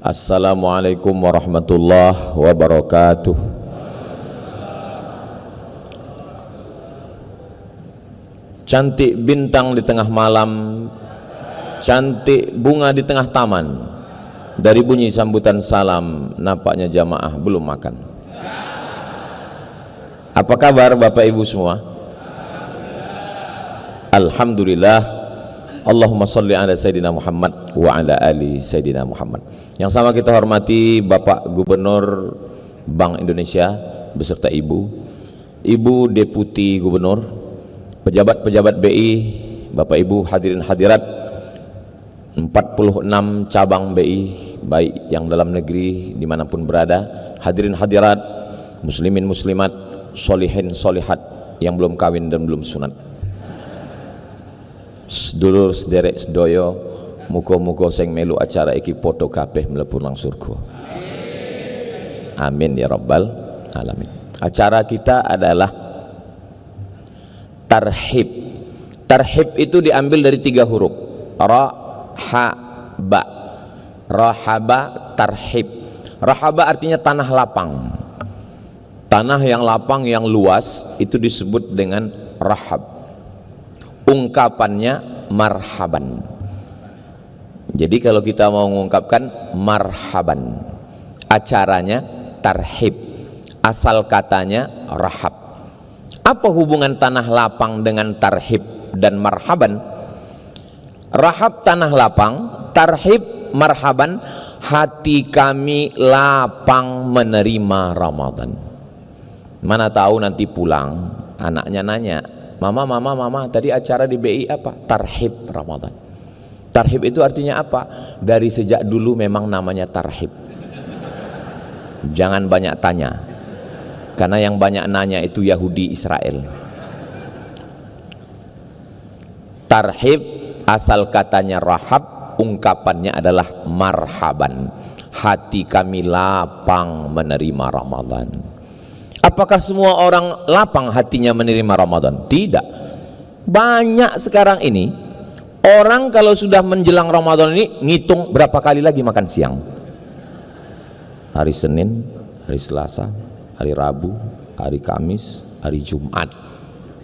Assalamualaikum warahmatullahi wabarakatuh. Cantik bintang di tengah malam, cantik bunga di tengah taman. Dari bunyi sambutan salam, nampaknya jamaah belum makan. Apa kabar Bapak Ibu semua? Alhamdulillah. Allahumma salli ala Sayyidina Muhammad wa ala ali Sayyidina Muhammad. Yang sama kita hormati Bapak Gubernur Bank Indonesia beserta Ibu Deputi Gubernur, pejabat-pejabat BI, Bapak Ibu hadirin hadirat 46 cabang BI, baik yang dalam negeri dimanapun berada, hadirin hadirat, muslimin muslimat, solihin solihat yang belum kawin dan belum sunat, sedulur sederek sedoyo, muka-muka sing melu acara iki podo kabeh mlebu nang surga. Amin ya rabbal alamin. Acara kita adalah tarhib. Tarhib itu diambil dari 3 huruf, ra ha ba. Rahaba tarhib. Rahaba artinya tanah lapang. Tanah yang lapang yang luas itu disebut dengan rahab. Ungkapannya marhaban. Jadi kalau kita mau mengungkapkan marhaban, acaranya tarhib, asal katanya rahab. Apa hubungan tanah lapang dengan tarhib dan marhaban? Rahab tanah lapang, tarhib marhaban, hati kami lapang menerima Ramadan. Mana tahu nanti pulang anaknya nanya, Mama, tadi acara di BI apa? Tarhib Ramadan. Tarhib itu artinya apa? Dari sejak dulu memang namanya tarhib. Jangan banyak tanya, karena yang banyak nanya itu Yahudi Israel. Tarhib asal katanya rahab, ungkapannya adalah marhaban. Hati kami lapang menerima Ramadan. Apakah semua orang lapang hatinya menerima Ramadan? Tidak. Banyak sekarang ini orang kalau sudah menjelang Ramadan ini ngitung berapa kali lagi makan siang. Hari Senin, hari Selasa, hari Rabu, hari Kamis, hari Jumat.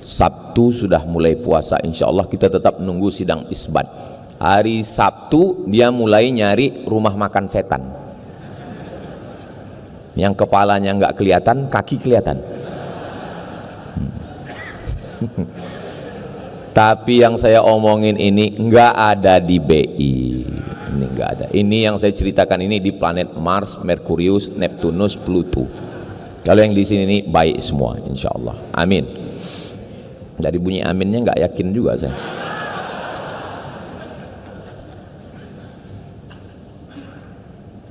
Sabtu sudah mulai puasa, insya Allah kita tetap menunggu sidang isbat. Hari Sabtu dia mulai nyari rumah makan setan, yang kepalanya nggak kelihatan, kaki kelihatan. Tapi yang saya omongin ini nggak ada di BI, ini nggak ada. Ini yang saya ceritakan ini di planet Mars, Merkurius, Neptunus, Pluto. Kalau yang di sini ini baik semua, insya Allah. Amin. Dari bunyi aminnya nggak yakin juga saya.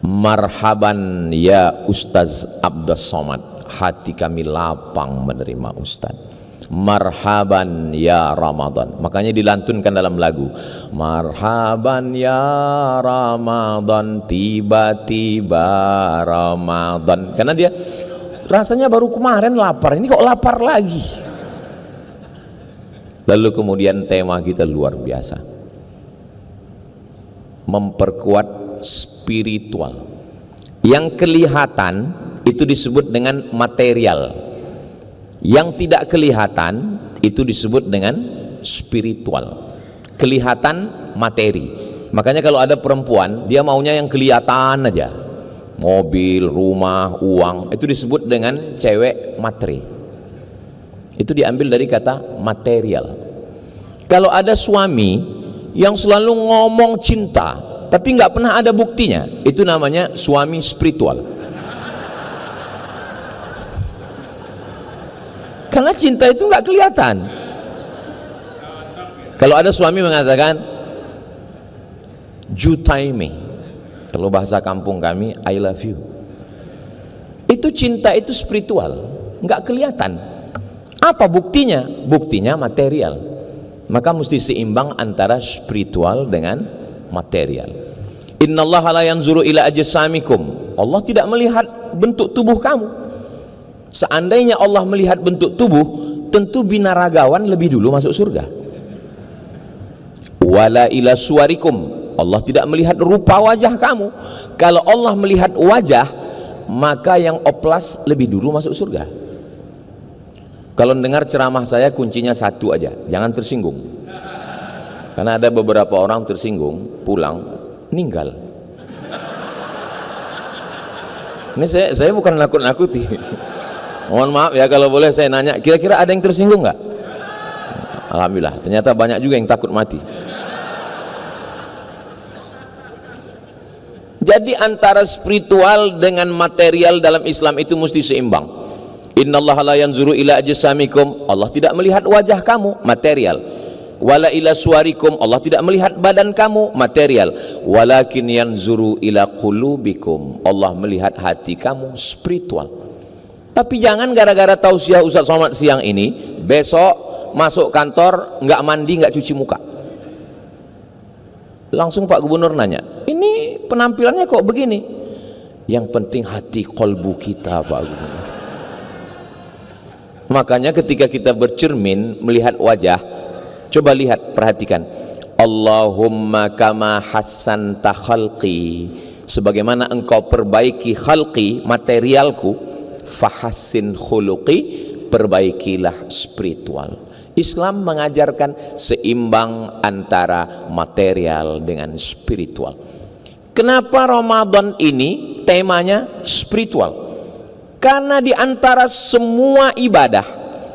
Marhaban ya Ustaz Abdus Somad, hati kami lapang menerima Ustaz. Marhaban ya Ramadan, makanya dilantunkan dalam lagu. Marhaban ya Ramadan, tiba-tiba Ramadan. Karena dia rasanya baru kemarin lapar, ini kok lapar lagi. Lalu kemudian tema kita luar biasa, memperkuat spiritual. Yang kelihatan itu disebut dengan material, yang tidak kelihatan itu disebut dengan spiritual. Kelihatan materi. Makanya kalau ada perempuan dia maunya yang kelihatan aja, mobil, rumah, uang, itu disebut dengan cewek materi. Itu diambil dari kata material. Kalau ada suami yang selalu ngomong cinta tapi nggak pernah ada buktinya, itu namanya suami spiritual. Karena cinta itu nggak kelihatan. Kalau ada suami mengatakan jutaime, kalau bahasa kampung kami I love you, itu cinta itu spiritual, nggak kelihatan. Apa buktinya? Buktinya material. Maka mesti seimbang antara spiritual dengan material. Innallaha la yanzuru ila ajsamikum. Allah tidak melihat bentuk tubuh kamu. Seandainya Allah melihat bentuk tubuh, tentu binaragawan lebih dulu masuk surga. Wala ila suwarikum. Allah tidak melihat rupa wajah kamu. Kalau Allah melihat wajah, maka yang oplas lebih dulu masuk surga. Kalau dengar ceramah saya kuncinya satu aja, jangan tersinggung. Karena ada beberapa orang tersinggung, pulang, meninggal. Ini saya bukan nakut-nakuti. Mohon maaf ya kalau boleh saya nanya, kira-kira ada yang tersinggung nggak? Alhamdulillah, ternyata banyak juga yang takut mati. Jadi antara spiritual dengan material dalam Islam itu mesti seimbang. Innallaha la yanzuru ila ajsamikum, Allah tidak melihat wajah kamu, material. Wala ila suwarikum, Allah tidak melihat badan kamu, material. Walakin yanzuru ila qulubikum, Allah melihat hati kamu, spiritual. Tapi jangan gara-gara tausiah Ustaz Somad siang ini, besok masuk kantor nggak mandi, nggak cuci muka. Langsung Pak Gubernur nanya, ini penampilannya kok begini? Yang penting hati kolbu kita, Pak Gubernur. Makanya ketika kita bercermin melihat wajah, coba lihat, perhatikan. Allahumma kama hassanta khalqi, sebagaimana engkau perbaiki khalqi, materialku, fahassin khuluqi, perbaikilah spiritual. Islam mengajarkan seimbang antara material dengan spiritual. Kenapa Ramadan ini temanya spiritual? Karena di antara semua ibadah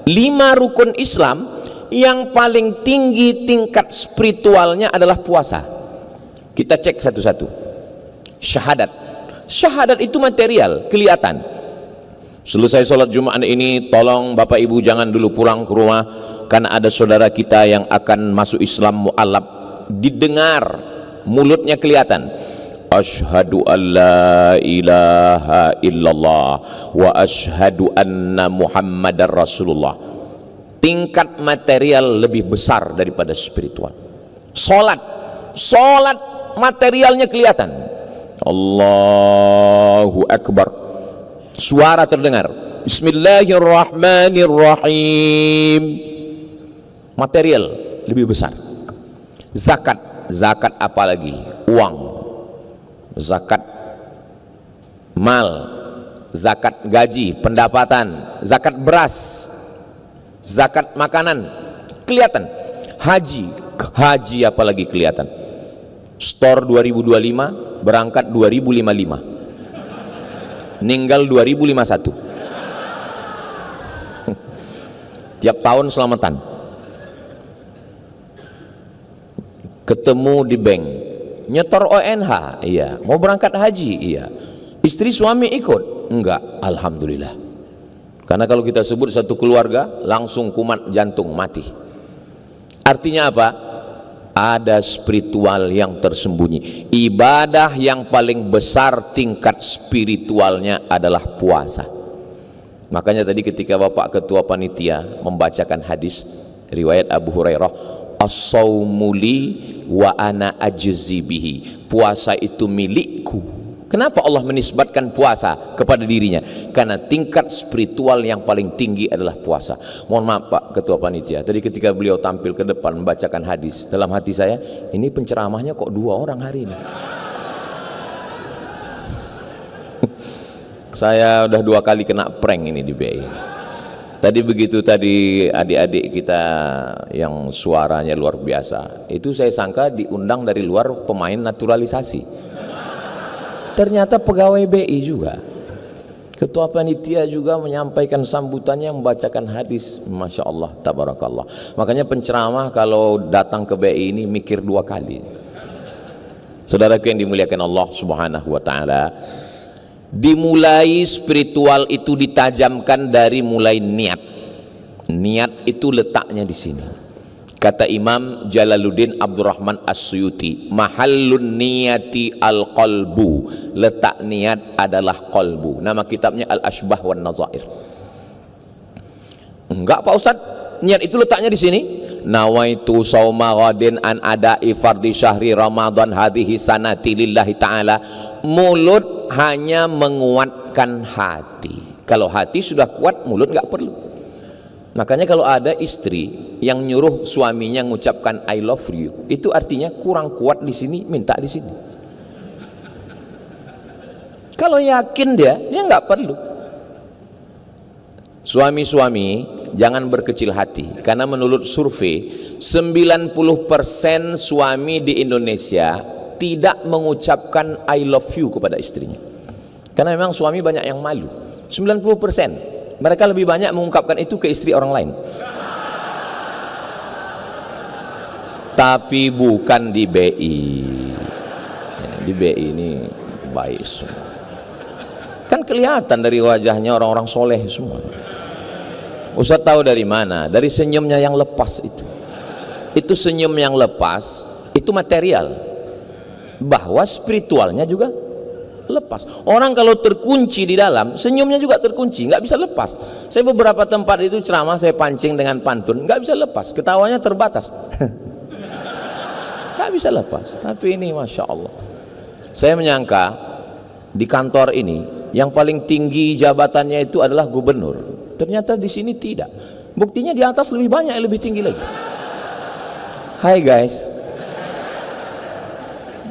5 rukun Islam, yang paling tinggi tingkat spiritualnya adalah puasa. Kita cek satu-satu. Syahadat itu material, kelihatan. Selesai sholat Jumat ini, tolong Bapak Ibu jangan dulu pulang ke rumah, karena ada saudara kita yang akan masuk Islam mu'alaf. Didengar, mulutnya kelihatan. Asyhadu an la ilaha illallah wa asyhadu anna Muhammadar Rasulullah. Tingkat material lebih besar daripada spiritual. Sholat materialnya kelihatan. Allahu Akbar, suara terdengar. Bismillahirrahmanirrahim, material lebih besar. Zakat apalagi, uang, zakat mal, zakat gaji, pendapatan, zakat beras, zakat makanan, kelihatan. Haji apalagi kelihatan. Store 2025, berangkat 2055, meninggal 2051. Tiap tahun selamatan. Ketemu di bank, nyetor ONH, iya. Mau berangkat haji, iya. Istri suami ikut? Enggak, alhamdulillah. Karena kalau kita sebut satu keluarga, langsung kumat jantung, mati. Artinya apa? Ada spiritual yang tersembunyi. Ibadah yang paling besar tingkat spiritualnya adalah puasa. Makanya tadi ketika Bapak Ketua Panitia membacakan hadis riwayat Abu Hurairah, as-saumu li wa ana ajzi bihi, puasa itu milikku. Kenapa Allah menisbatkan puasa kepada dirinya? Karena tingkat spiritual yang paling tinggi adalah puasa. Mohon maaf Pak Ketua Panitia, tadi ketika beliau tampil ke depan membacakan hadis, dalam hati saya, ini penceramahnya kok 2 orang hari ini. Saya udah 2 kali kena prank ini di BI. Tadi begitu tadi adik-adik kita yang suaranya luar biasa, itu saya sangka diundang dari luar pemain naturalisasi. Ternyata pegawai BI juga. Ketua Panitia juga menyampaikan sambutannya, membacakan hadis. Masya Allah, tabarakallah. Makanya penceramah kalau datang ke BI ini mikir 2 kali. Saudaraku yang dimuliakan Allah Subhanahu wa ta'ala, dimulai spiritual itu ditajamkan dari mulai niat. Niat itu letaknya di sini. Kata Imam Jalaluddin Abdurrahman As-Suyuti, mahallun niyati al-qalbu, letak niat adalah qalbu. Nama kitabnya Al-Ashbah wan Nazair. Enggak Pak Ustadz, niat itu letaknya di sini. Nawaitu sauma ghadin an ada'i fardhi syahri Ramadan hadhihi sanati lillahi ta'ala. Mulut hanya menguatkan hati. Kalau hati sudah kuat, mulut enggak perlu. Makanya kalau ada istri yang nyuruh suaminya mengucapkan I love you, itu artinya kurang kuat di sini, minta di sini. Kalau yakin dia nggak perlu. Suami-suami jangan berkecil hati, karena menurut survei 90% suami di Indonesia tidak mengucapkan I love you kepada istrinya. Karena memang suami banyak yang malu. 90% mereka lebih banyak mengungkapkan itu ke istri orang lain. Tapi bukan di BI. Di BI ini baik semua. Kan kelihatan dari wajahnya orang-orang soleh semua. Ustaz tahu dari mana? Dari senyumnya yang lepas itu. Itu senyum yang lepas, itu material. Bahwa spiritualnya juga lepas. Orang kalau terkunci di dalam, senyumnya juga terkunci, nggak bisa lepas. Saya beberapa tempat itu ceramah, saya pancing dengan pantun, nggak bisa lepas. Ketawanya terbatas. Nggak bisa lepas. Tapi ini Masya Allah. Saya menyangka di kantor ini yang paling tinggi jabatannya itu adalah gubernur. Ternyata di sini tidak. Buktinya di atas lebih banyak yang lebih tinggi lagi. Hai guys.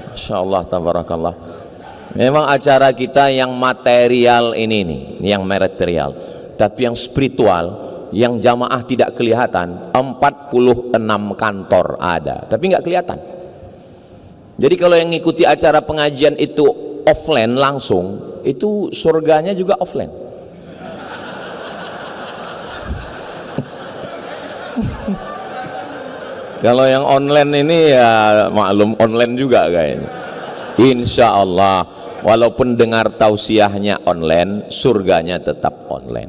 Masya Allah, tabarakallah. Memang acara kita yang material ini nih, yang material. Tapi yang spiritual, yang jamaah tidak kelihatan, 46 kantor ada, tapi nggak kelihatan. Jadi kalau yang ngikuti acara pengajian itu offline langsung, itu surganya juga offline. Kalau yang online ini ya maklum online juga kayaknya. Insya Allah walaupun dengar tausiahnya online, surganya tetap online.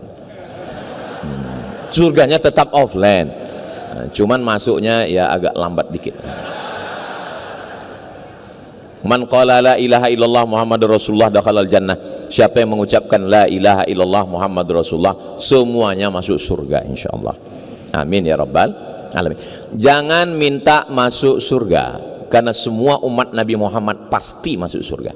Surganya tetap offline. Cuman masuknya ya agak lambat dikit. Man qala la ilaha illallah Muhammadur Rasulullah dakhalal jannah. Siapa yang mengucapkan la ilaha illallah Muhammadur Rasulullah, semuanya masuk surga insyaallah. Amin ya rabbal alamin. Jangan minta masuk surga, karena semua umat Nabi Muhammad pasti masuk surga.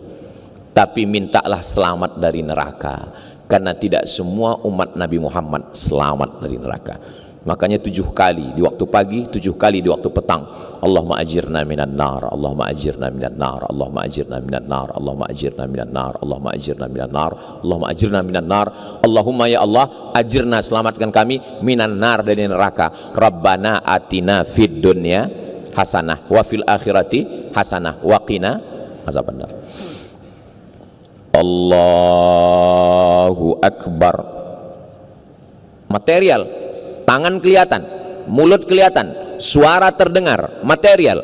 Tapi mintalah selamat dari neraka, karena tidak semua umat Nabi Muhammad selamat dari neraka. Makanya 7 kali di waktu pagi, 7 kali di waktu petang, Allahumma ajirna minan nar, Allahumma ajirna minan nar, Allahumma ajirna minan nar, Allahumma ajirna minan nar, Allahumma ajirna minan nar, Allahumma ajirna minan nar, Allahumma ya Allah ajirna, selamatkan kami minan nar, dari neraka. Rabbana atina fid dunya hasanah wa fil akhirati hasanah wa qina azabannar. Allahu akbar. Material, tangan kelihatan, mulut kelihatan, suara terdengar, material,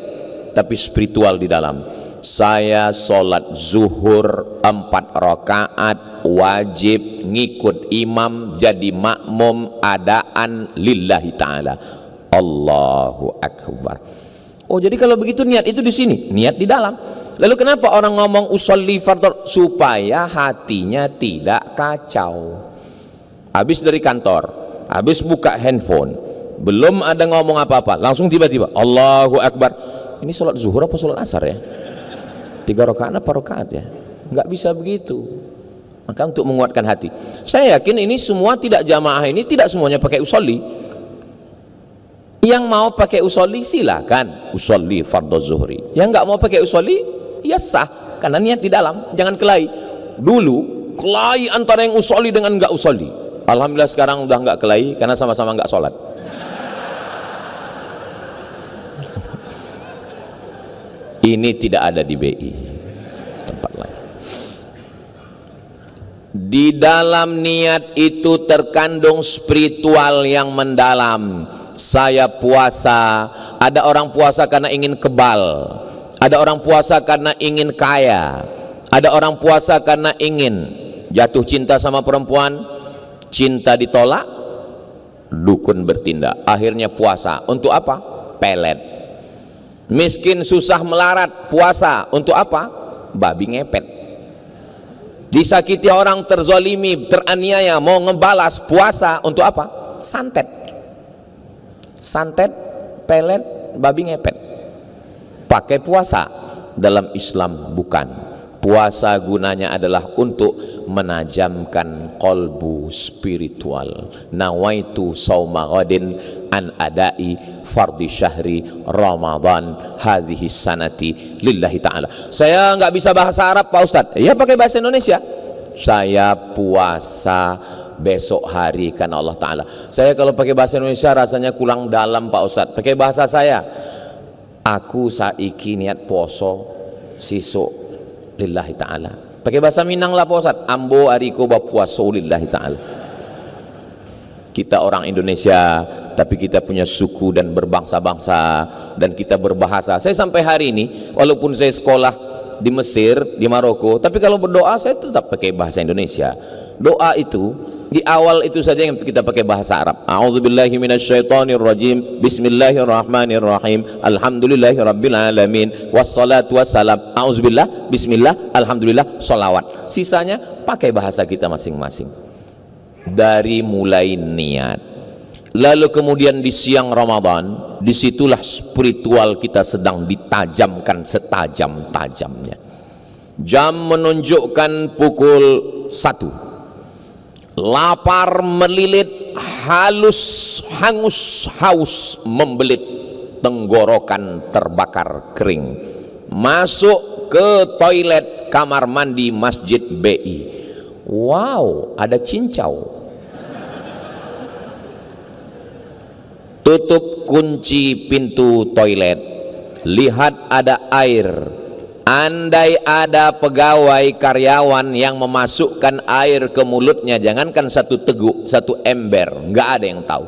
tapi spiritual di dalam. Saya sholat zuhur 4 rakaat wajib ngikut imam, jadi makmum adaan lillahi ta'ala. Allahu akbar. Oh, jadi kalau begitu niat itu di sini, niat di dalam. Lalu kenapa orang ngomong usolli fardhu? Supaya hatinya tidak kacau. Habis dari kantor, habis buka handphone, belum ada ngomong apa-apa, langsung tiba-tiba Allahu akbar. Ini sholat zuhur apa sholat asar ya? 3 rakaat apa rakaat ya? Nggak bisa begitu. Maka untuk menguatkan hati, saya yakin ini semua tidak jamaah, ini tidak semuanya pakai usolli. Yang mau pakai usolli silakan, usolli fardhu zuhri. Yang nggak mau pakai usolli ya sah, karena niat di dalam. Jangan kelahi. Dulu kelahi antara yang usolli dengan nggak usolli. Alhamdulillah sekarang udah nggak kelahi, karena sama-sama nggak sholat. Ini tidak ada di BI, tempat lain. Di dalam niat itu terkandung spiritual yang mendalam. Saya puasa, ada orang puasa karena ingin kebal, ada orang puasa karena ingin kaya, ada orang puasa karena ingin jatuh cinta sama perempuan, cinta ditolak, dukun bertindak, akhirnya puasa. Untuk apa? Pelet. Miskin susah melarat, puasa. Untuk apa? Babi ngepet. Disakiti orang, terzolimi, teraniaya, mau ngebalas, puasa. Untuk apa? Santet. Santet, pelet, babi ngepet. Pakai puasa. Dalam Islam bukan. Puasa gunanya adalah untuk menajamkan kolbu spiritual. Nawaitu sauma ghadin an adai fardhi syahri Ramadan hadhihi sanati lillahi ta'ala. Saya nggak bisa bahasa Arab Pak Ustadz, ya pakai bahasa Indonesia. Saya puasa besok hari karena Allah Ta'ala. Saya kalau pakai bahasa Indonesia rasanya kurang dalam Pak Ustadz. Pakai bahasa saya, aku saiki niat poso sisuk lillahi ta'ala. Pakai bahasa Minang lah Pak Ustadz, ambo ariko bapuaso lillahi ta'ala. Kita orang Indonesia, tapi kita punya suku dan berbangsa-bangsa, dan kita berbahasa. Saya sampai hari ini, walaupun saya sekolah di Mesir, di Maroko, tapi kalau berdoa saya tetap pakai bahasa Indonesia. Doa itu di awal itu saja yang kita pakai bahasa Arab. A'udzubillahi minasyaitonirrajim. Bismillahirrahmanirrahim. Alhamdulillahirabbil alamin. Wassalatu wassalam. A'udzubillah, bismillah, alhamdulillah, sholawat. Sisanya pakai bahasa kita masing-masing. Dari mulai niat. Lalu kemudian di siang Ramadan, disitulah spiritual kita sedang ditajamkan setajam-tajamnya. Jam menunjukkan pukul 1. Lapar melilit, halus, hangus, haus membelit, tenggorokan terbakar kering. Masuk ke toilet kamar mandi Masjid BI. Wow, ada cincau. Tutup kunci pintu toilet. Lihat ada air. Andai ada pegawai karyawan yang memasukkan air ke mulutnya, jangankan satu teguk, satu ember, nggak ada yang tahu.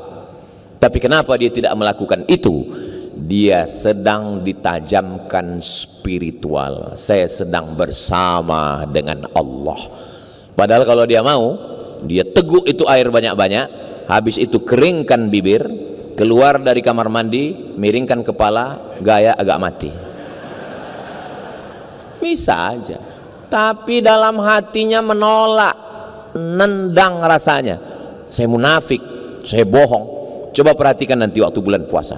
Tapi kenapa dia tidak melakukan itu? Dia sedang ditajamkan spiritual. Saya sedang bersama dengan Allah. Padahal kalau dia mau, dia teguk itu air banyak-banyak, habis itu keringkan bibir, keluar dari kamar mandi, miringkan kepala, gaya agak mati. Bisa aja, tapi dalam hatinya menolak, nendang rasanya. Saya munafik, saya bohong. Coba perhatikan nanti waktu bulan puasa.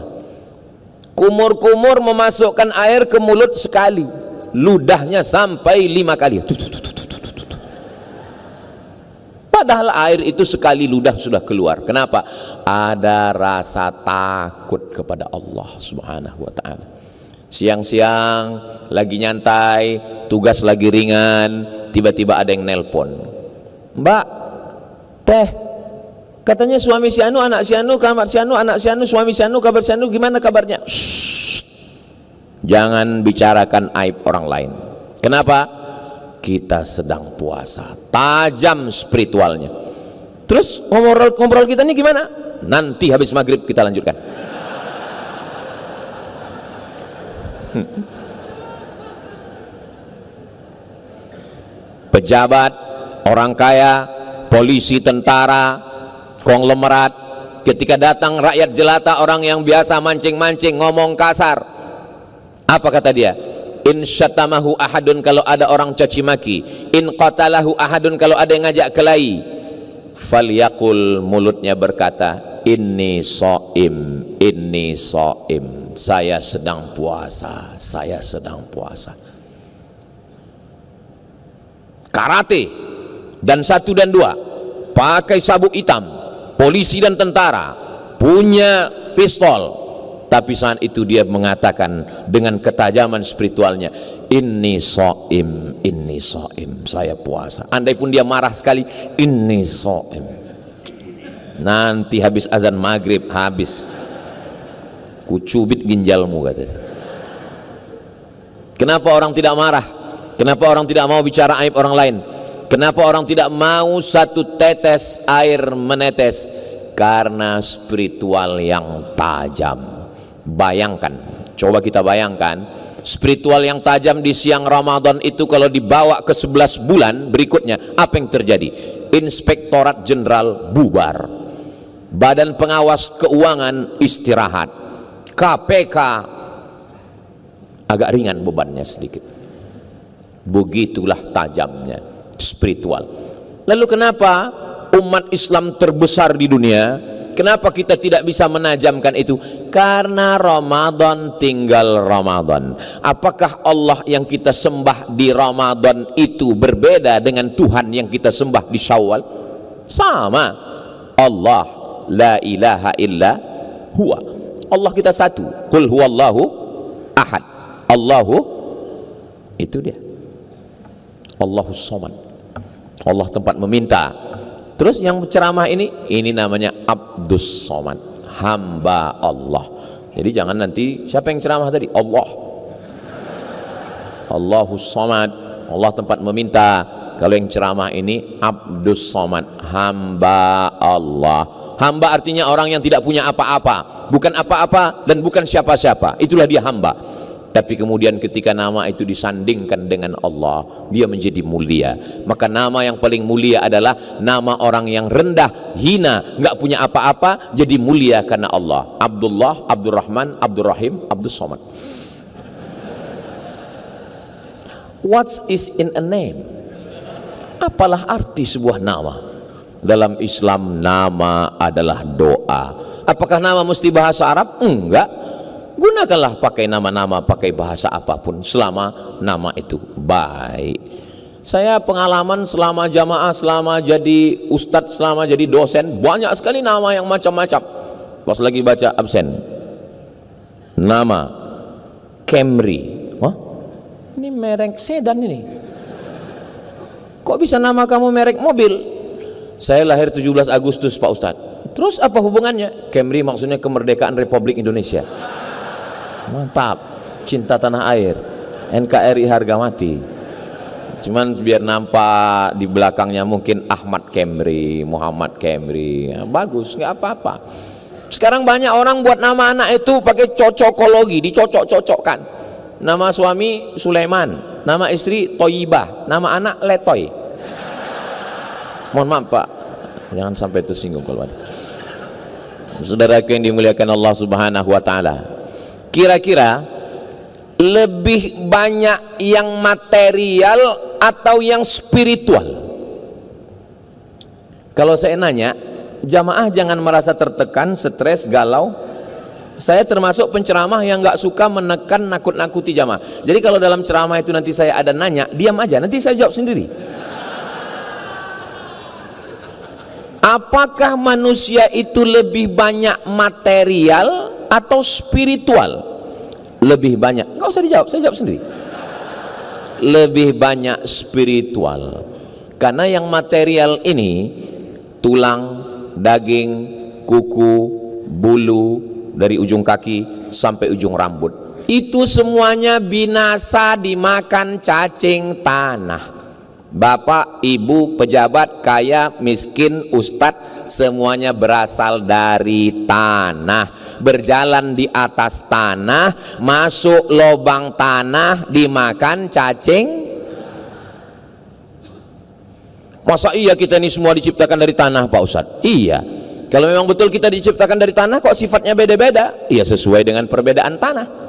Kumur-kumur memasukkan air ke mulut sekali, ludahnya sampai 5 kali. Padahal air itu sekali ludah sudah keluar. Kenapa? Ada rasa takut kepada Allah Subhanahu wa ta'ala. Siang-siang lagi nyantai, tugas lagi ringan, tiba-tiba ada yang nelpon. Mbak, teh, katanya suami si anu, anak si anu, kamar si anu, anak si anu, suami si anu, kabar si anu, gimana kabarnya? Shh. Jangan bicarakan aib orang lain. Kenapa? Kita sedang puasa, tajam spiritualnya. Terus ngobrol kita ini gimana? Nanti habis maghrib kita lanjutkan. Pejabat, orang kaya, polisi, tentara, konglomerat, ketika datang rakyat jelata, orang yang biasa mancing-mancing, ngomong kasar, apa kata dia? In syatamahu ahadun, kalau ada orang caci maki. In qatalahu ahadun, kalau ada yang ngajak kelahi. Falyaqul, mulutnya berkata, inni shaim, inni shaim. Saya sedang puasa, saya sedang puasa. Karate dan 1 dan 2 pakai sabuk hitam, polisi dan tentara punya pistol, tapi saat itu dia mengatakan dengan ketajaman spiritualnya, inni shaim, saya puasa. Andai pun dia marah sekali, inni shaim, nanti habis azan maghrib, habis kucubit ginjalmu, katanya. Kenapa orang tidak marah? Kenapa orang tidak mau bicara aib orang lain? Kenapa orang tidak mau satu tetes air menetes? Karena spiritual yang tajam. Bayangkan, coba kita bayangkan, spiritual yang tajam di siang Ramadan itu kalau dibawa ke 11 bulan berikutnya, apa yang terjadi? Inspektorat Jenderal bubar, Badan Pengawas Keuangan istirahat, KPK agak ringan bebannya sedikit. Begitulah tajamnya spiritual. Lalu kenapa umat Islam terbesar di dunia Kenapa kita tidak bisa menajamkan itu? Karena Ramadan tinggal Ramadan. Apakah Allah yang kita sembah di Ramadan itu berbeda dengan Tuhan yang kita sembah di Syawal? Sama. Allah la ilaha illa huwa. Allah kita satu. Qul huwallahu ahad. Allahu, itu dia. Allahus samad. Allah tempat meminta. Terus yang ceramah ini namanya Abdus Somad, hamba Allah. Jadi jangan nanti siapa yang ceramah tadi? Allah. Allahus Somad, Allah tempat meminta. Kalau yang ceramah ini Abdus Somad, hamba Allah. Hamba artinya orang yang tidak punya apa-apa, bukan apa-apa dan bukan siapa-siapa. Itulah dia hamba. Tapi kemudian ketika nama itu disandingkan dengan Allah, dia menjadi mulia. Maka nama yang paling mulia adalah nama orang yang rendah, hina, nggak punya apa-apa, jadi mulia karena Allah. Abdullah, Abdurrahman, Abdurrahim, Abdus Somad. What is in a name? Apalah arti sebuah nama? Dalam Islam nama adalah doa. Apakah nama mesti bahasa Arab? Enggak. Gunakanlah pakai nama-nama, pakai bahasa apapun selama nama itu baik. Saya pengalaman selama jamaah, selama jadi ustadz, selama jadi dosen, banyak sekali nama yang macam-macam. Pas lagi baca absen, nama Camry. Wah, ini merek sedan ini. Kok bisa nama kamu merek mobil? Saya lahir 17 Agustus Pak Ustadz. Terus apa hubungannya? Camry maksudnya kemerdekaan Republik Indonesia. Mantap, cinta tanah air, NKRI harga mati. Cuman biar nampak di belakangnya mungkin Ahmad Camry, Muhammad Camry, ya, bagus, nggak apa-apa. Sekarang banyak orang buat nama anak itu pakai cocokologi, dicocok-cocokkan. Nama suami Sulaiman, nama istri Toyibah, nama anak Letoy. Mohon maaf Pak, jangan sampai tersinggung kalau ada. Saudaraku yang dimuliakan Allah Subhanahu wa Ta'ala, kira-kira lebih banyak yang material atau yang spiritual? Kalau saya nanya, jamaah jangan merasa tertekan, stres, galau. Saya termasuk penceramah yang nggak suka menekan, nakut-nakuti jamaah. Jadi kalau dalam ceramah itu nanti saya ada nanya, diam aja, nanti saya jawab sendiri. Apakah manusia itu lebih banyak material atau spiritual? Lebih banyak. Nggak usah dijawab, saya jawab sendiri. Lebih banyak spiritual. Karena yang material ini, tulang, daging, kuku, bulu, dari ujung kaki sampai ujung rambut, itu semuanya binasa dimakan cacing tanah. Bapak, ibu, pejabat, kaya, miskin, ustadz, semuanya berasal dari tanah. Berjalan di atas tanah, masuk lubang tanah, dimakan cacing. Masa iya kita ini semua diciptakan dari tanah Pak Ustadz? Iya. Kalau memang betul kita diciptakan dari tanah, kok sifatnya beda-beda? Iya, sesuai dengan perbedaan tanah.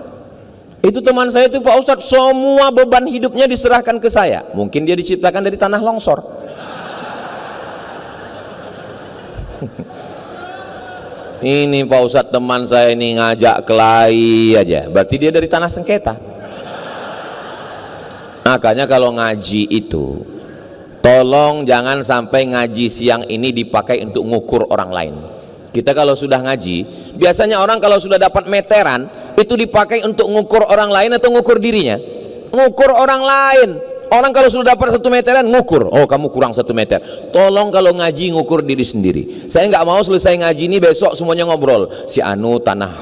Itu teman saya itu Pak Ustadz, semua beban hidupnya diserahkan ke saya. Mungkin dia diciptakan dari tanah longsor. Ini Pak Ustadz teman saya ini ngajak kelahi aja, berarti dia dari tanah sengketa. Makanya kalau ngaji itu, tolong jangan sampai ngaji siang ini dipakai untuk ngukur orang lain. Kita kalau sudah ngaji, biasanya orang kalau sudah dapat meteran, itu dipakai untuk ngukur orang lain atau ngukur dirinya? Ngukur orang lain. Orang kalau sudah dapat 1 meteran, ngukur, oh kamu kurang 1 meter. Tolong kalau ngaji ngukur diri sendiri. Saya nggak mau selesai ngaji ini besok semuanya ngobrol, si anu tanah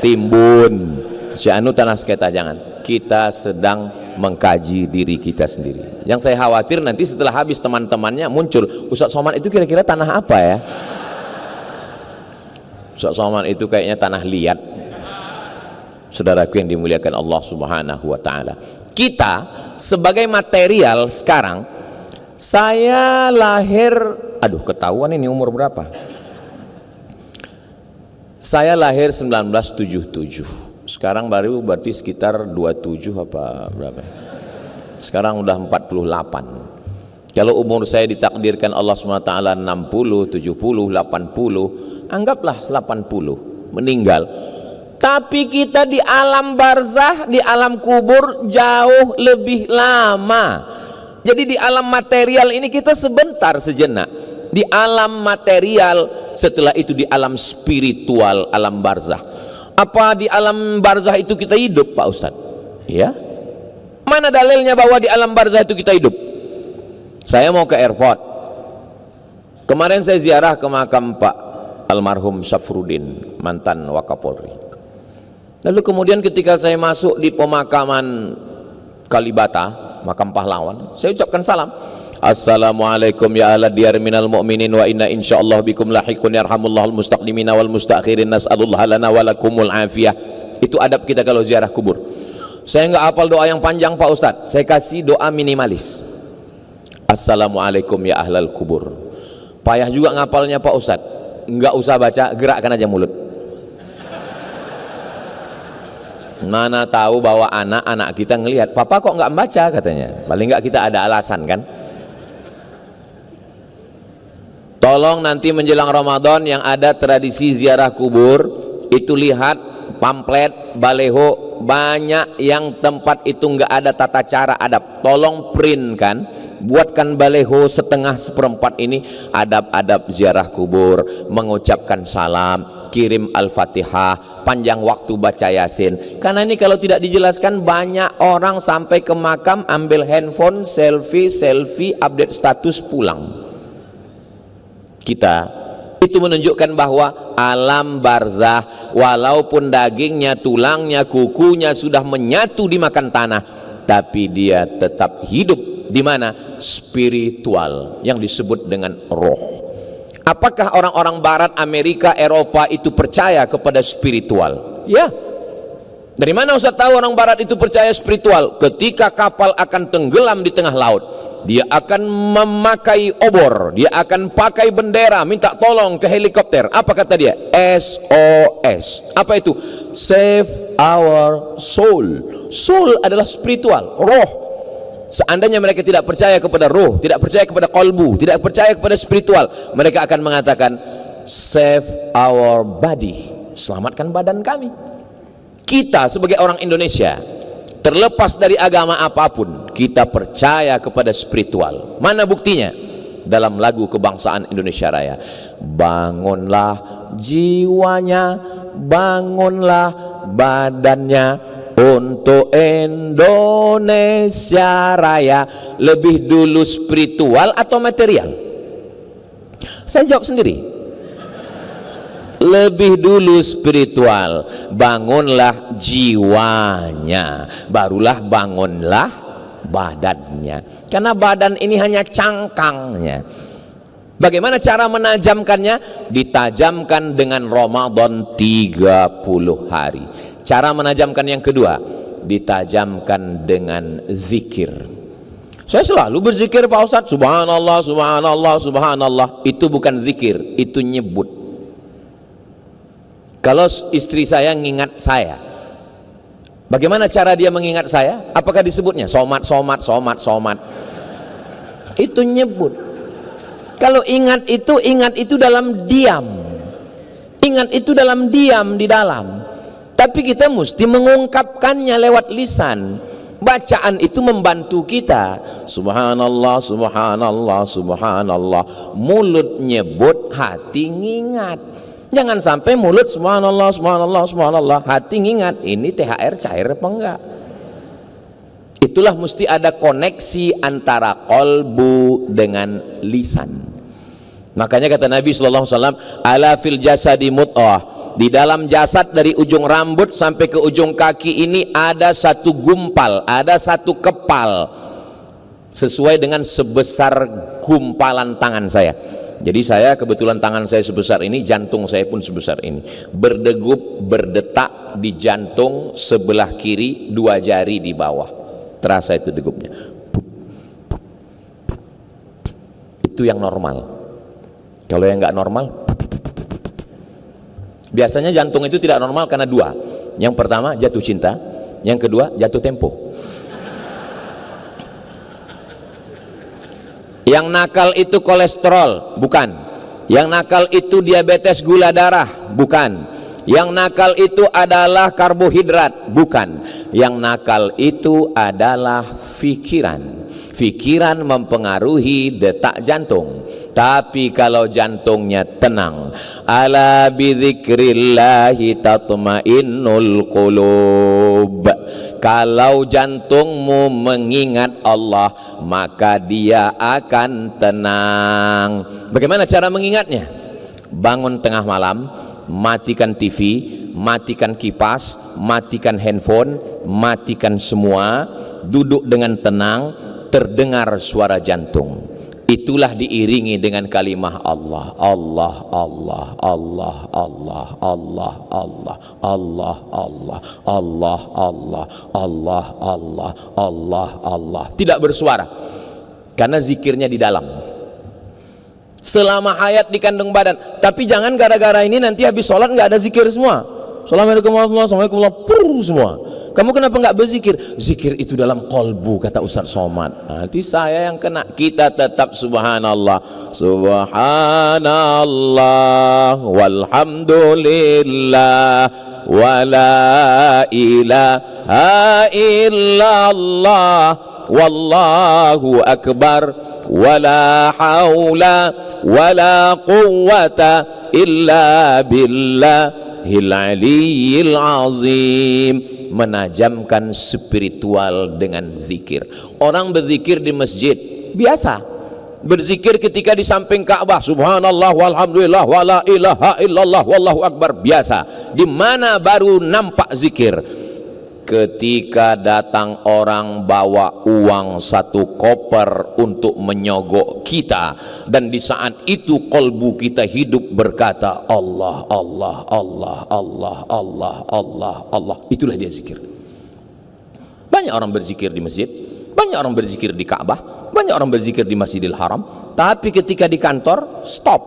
timbun, si anu tanah sengketa. Jangan. Kita sedang mengkaji diri kita sendiri. Yang saya khawatir nanti setelah habis teman-temannya muncul, Ustadz Somad itu kira-kira tanah apa ya? Ustadz Somad itu kayaknya tanah liat. Saudaraku yang dimuliakan Allah Subhanahu wa Ta'ala, kita sebagai material sekarang, saya lahir, aduh ketahuan ini umur berapa? Saya lahir 1977, sekarang baru berarti sekitar 27 apa berapa? Sekarang udah 48. Kalau umur saya ditakdirkan Allah SWT 60, 70, 80, anggaplah 80 meninggal. Tapi kita di alam barzah, di alam kubur jauh lebih lama. Jadi di alam material ini kita sebentar sejenak. Di alam material, setelah itu di alam spiritual, alam barzah. Apa di alam barzah itu kita hidup, Pak Ustadz? Ya. Mana dalilnya bahwa di alam barzah itu kita hidup? Saya mau ke airport. Kemarin saya ziarah ke makam Pak almarhum Syafruddin, mantan Wakapolri. Lalu kemudian ketika saya masuk di pemakaman Kalibata, makam pahlawan, saya ucapkan salam. Assalamualaikum ya ahla diyar minal mu'minin wa inna insyaallah bikum lahiqun yarhamullahul mustaqdimina wal mustakhirin nas'alullah lana walakumul afiyah. Itu adab kita kalau ziarah kubur. Saya nggak hafal doa yang panjang Pak Ustadz, saya kasih doa minimalis. Assalamualaikum ya ahlal kubur. Payah juga ngapalnya Pak Ustadz, nggak usah baca, gerakkan aja mulut. Mana tahu bahwa anak-anak kita ngelihat, papa kok nggak membaca katanya. Paling nggak kita ada alasan kan. Tolong nanti menjelang Ramadan yang ada tradisi ziarah kubur itu lihat pamflet, baleho, banyak yang tempat itu nggak ada tata cara adab. Tolong print kan, buatkan baleho setengah seperempat ini adab-adab ziarah kubur, mengucapkan salam, kirim Al-Fatihah, panjang waktu baca Yasin. Karena ini kalau tidak dijelaskan banyak orang sampai ke makam ambil handphone, selfie, update status, pulang. Kita itu menunjukkan bahwa alam barzah walaupun dagingnya, tulangnya, kukunya sudah menyatu dimakan tanah, tapi dia tetap hidup di mana? Spiritual, yang disebut dengan roh. Apakah orang-orang barat, Amerika, Eropa itu percaya kepada spiritual? Ya. Dari mana Ustaz tahu orang barat itu percaya spiritual? Ketika kapal akan tenggelam di tengah laut, dia akan memakai obor, dia akan pakai bendera, minta tolong ke helikopter. Apa kata dia? SOS. Apa itu? Save our soul. Soul adalah spiritual, roh. Seandainya mereka tidak percaya kepada roh, tidak percaya kepada kolbu, tidak percaya kepada spiritual, mereka akan mengatakan save our body, selamatkan badan kami. Kita sebagai orang Indonesia, terlepas dari agama apapun, kita percaya kepada spiritual. Mana buktinya? Dalam lagu kebangsaan Indonesia Raya, bangunlah jiwanya, bangunlah badannya untuk Indonesia Raya. Lebih dulu spiritual atau material? Saya jawab sendiri. Lebih dulu spiritual. Bangunlah jiwanya, barulah bangunlah badannya. Karena badan ini hanya cangkangnya. Bagaimana cara menajamkannya? Ditajamkan dengan Ramadan 30 hari. Cara menajamkan yang kedua, ditajamkan dengan zikir. Saya selalu berzikir Pak Ustadz, subhanallah, subhanallah, subhanallah. Itu bukan zikir, itu nyebut. Kalau istri saya ngingat saya, bagaimana cara dia mengingat saya? Apakah disebutnya somat, somat, somat, somat? Itu nyebut. Kalau ingat itu dalam diam. Ingat itu dalam diam di dalam. Tapi kita mesti mengungkapkannya lewat lisan. Bacaan itu membantu kita. Subhanallah, subhanallah, subhanallah. Mulut nyebut, hati ngingat. Jangan sampai mulut subhanallah, subhanallah, subhanallah, hati ngingat. Ini THR cair apa enggak? Itulah mesti ada koneksi antara kolbu dengan lisan. Makanya kata Nabi SAW, ala fil jasadi mut'ah. Di dalam jasad dari ujung rambut sampai ke ujung kaki ini ada satu gumpal, ada satu kepal, sesuai dengan sebesar gumpalan tangan saya. Jadi saya kebetulan tangan saya sebesar ini, jantung saya pun sebesar ini. Berdegup, berdetak di jantung sebelah kiri, 2 jari di bawah. Terasa itu degupnya. Itu yang normal. Kalau yang nggak normal, biasanya jantung itu tidak normal karena 2. Yang pertama jatuh cinta, yang kedua jatuh tempo. Yang nakal itu kolesterol, bukan. Yang nakal itu diabetes gula darah, bukan. Yang nakal itu adalah karbohidrat, bukan. Yang nakal itu adalah pikiran. Pikiran mempengaruhi detak jantung. Tapi kalau jantungnya tenang, ala bidzikrillahi tatmainnul qulub. Kalau jantungmu mengingat Allah, maka dia akan tenang. Bagaimana cara mengingatnya? Bangun tengah malam, matikan TV, matikan kipas, matikan handphone, matikan semua, duduk dengan tenang, terdengar suara jantung. Itulah diiringi dengan kalimah Allah, Allah, Allah, Allah, Allah, Allah, Allah, Allah, Allah, Allah, Allah, Allah, Allah, Allah, Allah. Tidak bersuara, karena zikirnya di dalam. Selama hayat di kandung badan. Tapi jangan gara-gara ini nanti habis sholat nggak ada zikir semua. Assalamualaikum warahmatullahi wabarakatuh semua. Kamu kenapa nggak berzikir? Zikir itu dalam kolbu, kata Ustaz Somad. Nanti saya yang kena. Kita tetap subhanallah, subhanallah, walhamdulillah, wala ilaha illallah, wallahu akbar, wala haula wala quwwata illa billahil aliyyil azim. Menajamkan spiritual dengan zikir. Orang berzikir di masjid biasa, berzikir ketika di samping Ka'bah, subhanallah walhamdulillah wala ilaha illallah wallahu akbar, biasa. Di mana baru nampak zikir? Ketika datang orang bawa uang satu koper untuk menyogok kita, dan di saat itu kolbu kita hidup berkata Allah, Allah, Allah, Allah, Allah, Allah, Allah. Itulah dia zikir. Banyak orang berzikir di masjid, banyak orang berzikir di Ka'bah, banyak orang berzikir di Masjidil Haram, tapi ketika di kantor stop.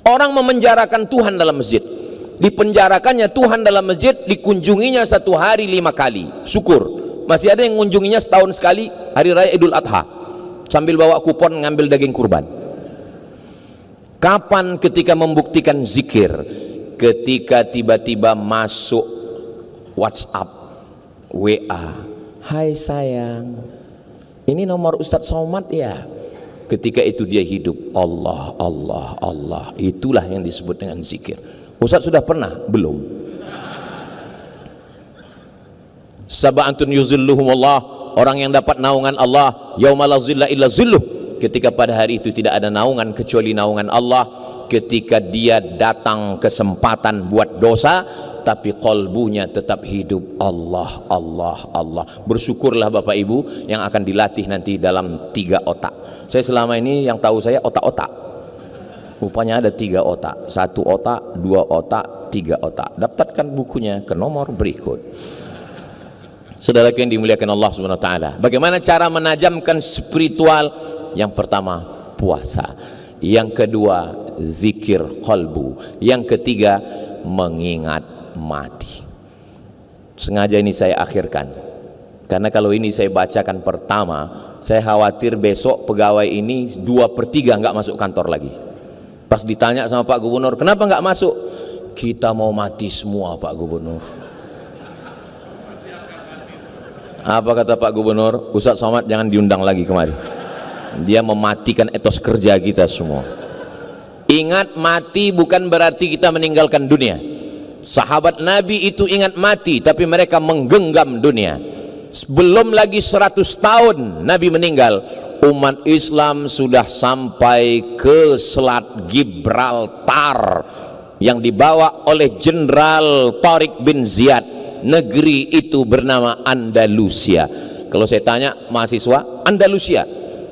Orang memenjarakan Tuhan dalam masjid. Dipenjarakannya Tuhan dalam masjid, dikunjunginya satu hari 5 kali. Syukur, masih ada yang mengunjunginya setahun sekali, hari raya Idul Adha, sambil bawa kupon ngambil daging kurban. Kapan ketika membuktikan zikir? Ketika tiba-tiba masuk WhatsApp, WA, hai sayang, ini nomor Ustadz Somad ya. Ketika itu dia hidup Allah, Allah, Allah. Itulah yang disebut dengan zikir. Ustaz sudah pernah? Belum. Sab'atun yuzilluhumullah, orang yang dapat naungan Allah, yauma la zilla illa zilluh, ketika pada hari itu tidak ada naungan kecuali naungan Allah. Ketika dia datang kesempatan buat dosa, tapi kolbunya tetap hidup Allah, Allah, Allah. Bersyukurlah Bapak Ibu yang akan dilatih nanti dalam 3 otak. Saya selama ini yang tahu saya otak-otak. Rupanya ada 3 otak, 1 otak, 2 otak, 3 otak. Daftarkan bukunya ke nomor berikut. Saudaraku yang dimuliakan Allah Subhanahu wa taala, bagaimana cara menajamkan spiritual? Yang pertama, puasa. Yang kedua, zikir qalbu. Yang ketiga, mengingat mati. Sengaja ini saya akhirkan, karena kalau ini saya bacakan pertama, saya khawatir besok pegawai ini 2/3 nggak masuk kantor lagi. Pas ditanya sama Pak Gubernur, kenapa nggak masuk? Kita mau mati semua Pak Gubernur. Apa kata Pak Gubernur? Ustadz Somad jangan diundang lagi kemari. Dia mematikan etos kerja kita semua. Ingat mati bukan berarti kita meninggalkan dunia. Sahabat Nabi itu ingat mati, tapi mereka menggenggam dunia. Belum lagi 100 tahun Nabi meninggal, umat Islam sudah sampai ke Selat Gibraltar yang dibawa oleh Jenderal Tariq bin Ziyad. Negeri itu bernama Andalusia. Kalau saya tanya mahasiswa, Andalusia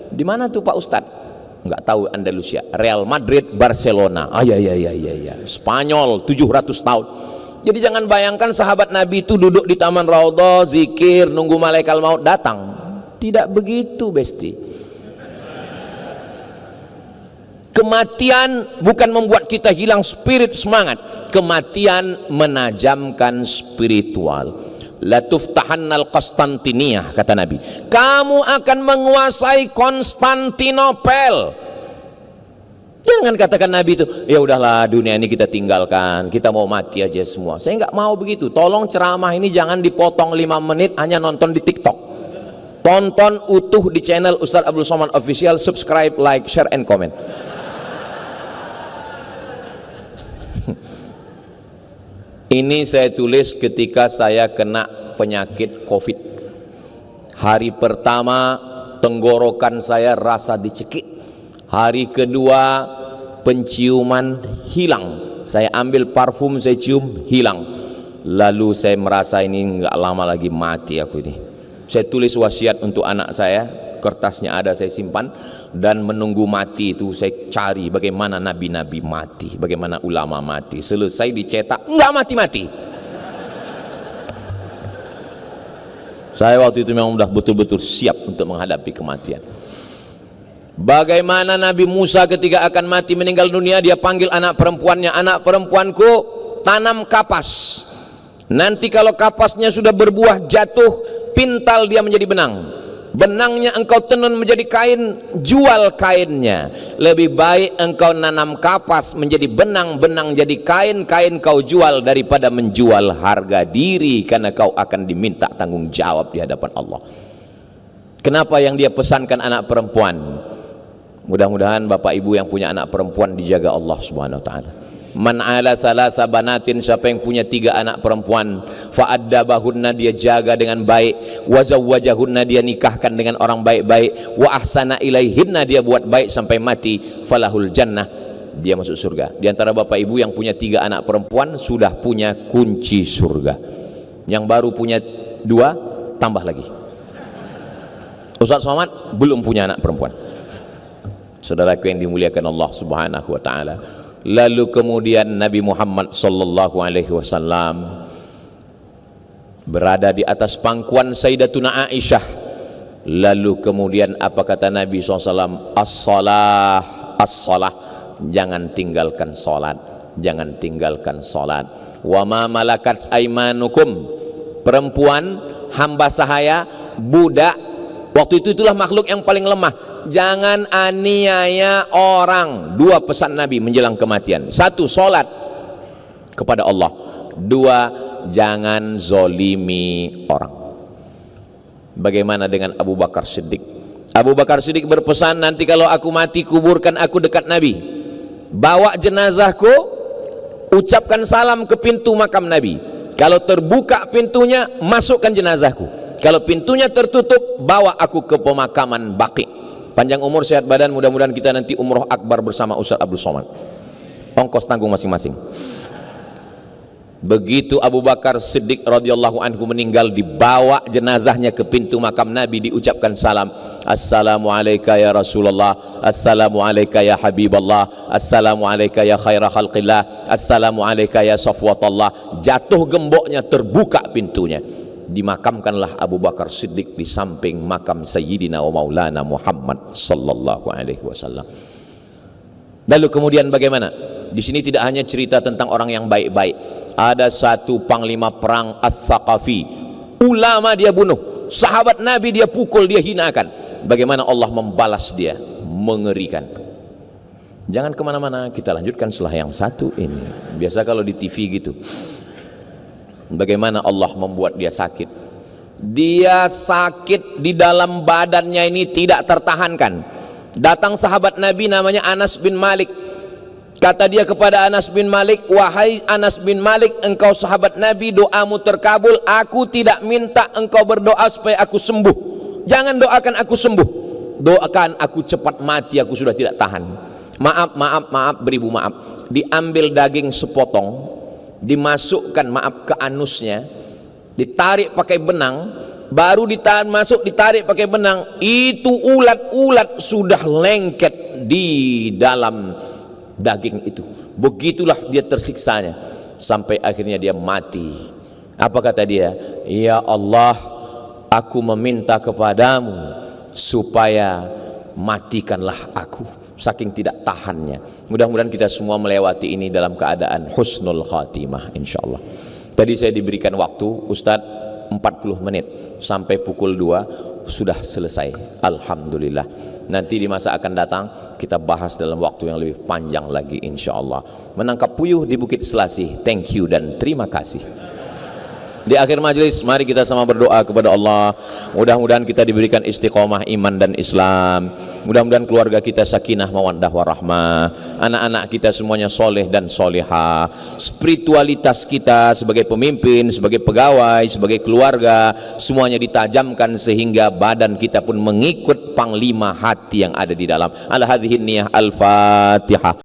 di mana tuh Pak Ustadz? Nggak tahu Andalusia. Real Madrid, Barcelona. Ah ya. Spanyol 700 tahun. Jadi jangan bayangkan sahabat Nabi itu duduk di taman Raudhah, zikir, nunggu malaikat maut datang. Tidak begitu, besti. Kematian bukan membuat kita hilang spirit, semangat. Kematian menajamkan spiritual. La tuftahannal Konstantiniyah, kata Nabi, kamu akan menguasai Konstantinopel. Jangan katakan Nabi itu, ya udahlah dunia ini kita tinggalkan, kita mau mati aja semua. Saya nggak mau begitu. Tolong ceramah ini jangan dipotong 5 menit hanya nonton di TikTok. Tonton utuh di channel Ustadz Abdul Somad Official, subscribe, like, share, and comment. Ini saya tulis ketika saya kena penyakit COVID. Hari pertama tenggorokan saya rasa dicekik. Hari kedua penciuman hilang. Saya ambil parfum, saya cium, hilang. Lalu saya merasa ini nggak lama lagi mati aku ini. Saya tulis wasiat untuk anak saya, kertasnya ada, saya simpan. Dan menunggu mati itu saya cari bagaimana nabi-nabi mati, bagaimana ulama mati. Selesai dicetak, nggak mati-mati. Saya waktu itu memang sudah betul-betul siap untuk menghadapi kematian. Bagaimana Nabi Musa ketika akan mati meninggal dunia, dia panggil anak perempuannya, anak perempuanku tanam kapas. Nanti kalau kapasnya sudah berbuah jatuh, pintal dia menjadi benang. Benangnya engkau tenun menjadi kain, jual kainnya. Lebih baik engkau nanam kapas menjadi benang, benang jadi kain, kain kau jual daripada menjual harga diri, karena kau akan diminta tanggung jawab di hadapan Allah. Kenapa yang dia pesankan anak perempuan? Mudah-mudahan bapak ibu yang punya anak perempuan dijaga Allah subhanahu wa ta'ala. Man ala thalatha banatin, siapa yang punya 3 anak perempuan, fa'addabahunna, dia jaga dengan baik, wa zawwajahunna, dia nikahkan dengan orang baik-baik, wa ahsana ilaihinna, dia buat baik sampai mati, falahul jannah, dia masuk surga. Di antara bapak ibu yang punya 3 anak perempuan sudah punya kunci surga. Yang baru punya 2 tambah lagi. Ustaz Somad belum punya anak perempuan. Saudaraku yang dimuliakan Allah subhanahu wa ta'ala. Lalu kemudian Nabi Muhammad sallallahu alaihi wasallam berada di atas pangkuan Sayyidatuna Aisyah. Lalu kemudian apa kata Nabi SAW? As-salah, as-salah, jangan tinggalkan salat, jangan tinggalkan salat. Wa ma malakat aimanukum, perempuan hamba sahaya, budak, waktu itu itulah makhluk yang paling lemah. Jangan aniaya orang. 2 pesan Nabi menjelang kematian. 1, sholat kepada Allah. 2, jangan zolimi orang. Bagaimana dengan Abu Bakar Siddiq? Abu Bakar Siddiq berpesan, nanti kalau aku mati kuburkan aku dekat Nabi, bawa jenazahku, ucapkan salam ke pintu makam Nabi. Kalau terbuka pintunya, masukkan jenazahku. Kalau pintunya tertutup, bawa aku ke pemakaman Baqi. Panjang umur, sehat badan, mudah-mudahan kita nanti umroh akbar bersama Ustaz Abdul Somad. Ongkos tanggung masing-masing. Begitu Abu Bakar Siddiq radhiyallahu anhu meninggal, dibawa jenazahnya ke pintu makam Nabi, diucapkan salam. Assalamu alayka ya Rasulullah, assalamu alayka ya Habiballah, assalamu alayka ya khaira khalqillah, assalamu alayka ya safwatallah. Jatuh gemboknya, terbuka pintunya. Dimakamkanlah Abu Bakar Siddiq di samping makam Sayyidina wa Maulana Muhammad sallallahu alaihi wasallam. Lalu kemudian bagaimana? Di sini tidak hanya cerita tentang orang yang baik-baik. Ada satu panglima perang Ats-Tsaqafi, ulama dia bunuh, sahabat Nabi dia pukul, dia hinakan. Bagaimana Allah membalas dia? Mengerikan. Jangan kemana-mana, kita lanjutkan setelah yang satu ini. Biasa kalau di TV gitu. Bagaimana Allah membuat dia sakit. Dia sakit di dalam badannya ini tidak tertahankan. Datang sahabat Nabi namanya Anas bin Malik. Kata dia kepada Anas bin Malik, wahai Anas bin Malik, engkau sahabat Nabi, doamu terkabul. Aku tidak minta engkau berdoa supaya aku sembuh. Jangan doakan aku sembuh, doakan aku cepat mati, aku sudah tidak tahan. Maaf, beribu maaf. Diambil daging sepotong, dimasukkan ke anusnya, ditarik pakai benang, baru ditarik pakai benang, itu ulat-ulat sudah lengket di dalam daging itu. Begitulah dia tersiksanya sampai akhirnya dia mati. Apa kata dia? Ya Allah, aku meminta kepadamu supaya matikanlah aku, saking tidak tahannya. Mudah-mudahan kita semua melewati ini dalam keadaan husnul khatimah insyaallah. Tadi saya diberikan waktu, Ustadz 40 menit sampai pukul 2 sudah selesai. Alhamdulillah. Nanti di masa akan datang kita bahas dalam waktu yang lebih panjang lagi insyaallah. Menangkap puyuh di Bukit Selasih. Thank you dan terima kasih. Di akhir majelis mari kita sama berdoa kepada Allah, mudah-mudahan kita diberikan istiqomah iman dan Islam, mudah-mudahan keluarga kita sakinah mawaddah warahmah, anak-anak kita semuanya soleh dan solehah, spiritualitas kita sebagai pemimpin, sebagai pegawai, sebagai keluarga semuanya ditajamkan sehingga badan kita pun mengikut panglima hati yang ada di dalam. Al-hadhihi niyah al-fatihah.